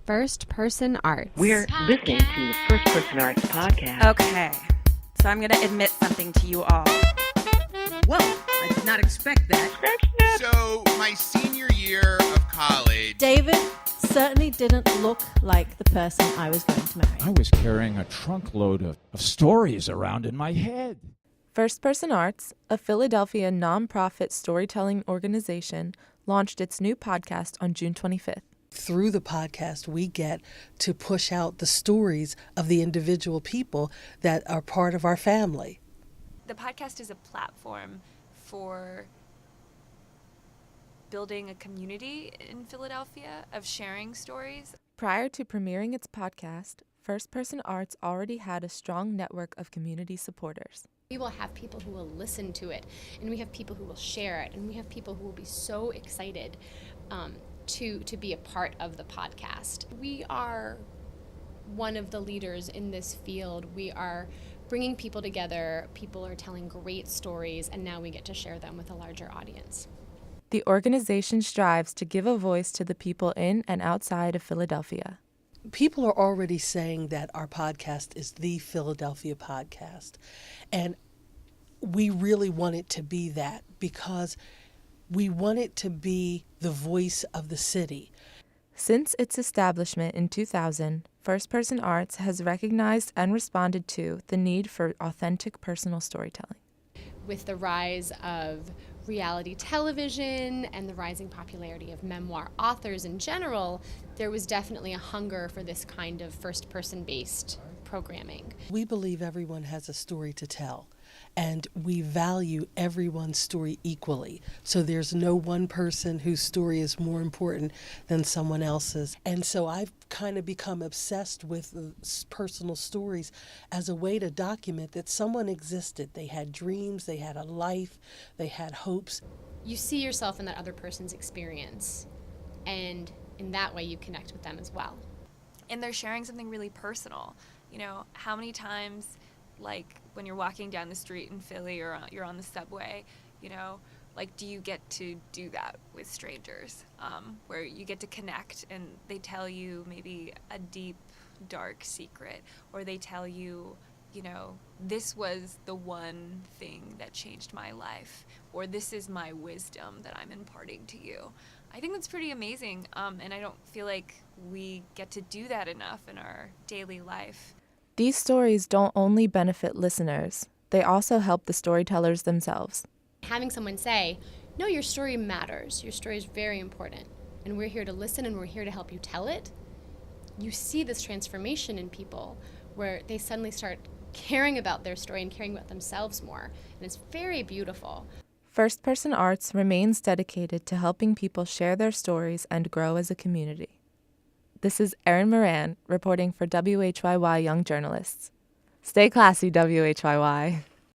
First Person Arts. We're listening to the First Person Arts podcast. Okay, so I'm going to admit something to you all. Whoa, I did not expect that. So, my senior year of college... David certainly didn't look like the person I was going to marry. I was carrying a trunk load of stories around in my head. First Person Arts, a Philadelphia nonprofit storytelling organization, launched its new podcast on June 25th. Through the podcast, we get to push out the stories of the individual people that are part of our family. The podcast is a platform for building a community in Philadelphia of sharing stories. Prior to premiering its podcast, First Person Arts already had a strong network of community supporters. We will have people who will listen to it, and we have people who will share it, and we have people who will be so excited to be a part of the podcast. We are one of the leaders in this field. We are bringing people together. People are telling great stories, and now we get to share them with a larger audience. The organization strives to give a voice to the people in and outside of Philadelphia. People are already saying that our podcast is the Philadelphia podcast, and we really want it to be that because we want it to be the voice of the city. Since its establishment in 2000, First Person Arts has recognized and responded to the need for authentic personal storytelling. With the rise of reality television and the rising popularity of memoir authors in general, there was definitely a hunger for this kind of first-person based programming. We believe everyone has a story to tell, and we value everyone's story equally. So there's no one person whose story is more important than someone else's. And so I've kind of become obsessed with personal stories as a way to document that someone existed. They had dreams, they had a life, they had hopes. You see yourself in that other person's experience, and in that way you connect with them as well. And they're sharing something really personal. You know, how many times, like when you're walking down the street in Philly or you're on the subway, you know, like do you get to do that with strangers, where you get to connect and they tell you maybe a deep, dark secret, or they tell you, you know, this was the one thing that changed my life, or this is my wisdom that I'm imparting to you. I think that's pretty amazing, and I don't feel like we get to do that enough in our daily life. These stories don't only benefit listeners, they also help the storytellers themselves. Having someone say, no, your story matters, your story is very important, and we're here to listen and we're here to help you tell it, you see this transformation in people where they suddenly start caring about their story and caring about themselves more, and it's very beautiful. First Person Arts remains dedicated to helping people share their stories and grow as a community. This is Erin Moran reporting for WHYY Young Journalists. Stay classy, WHYY.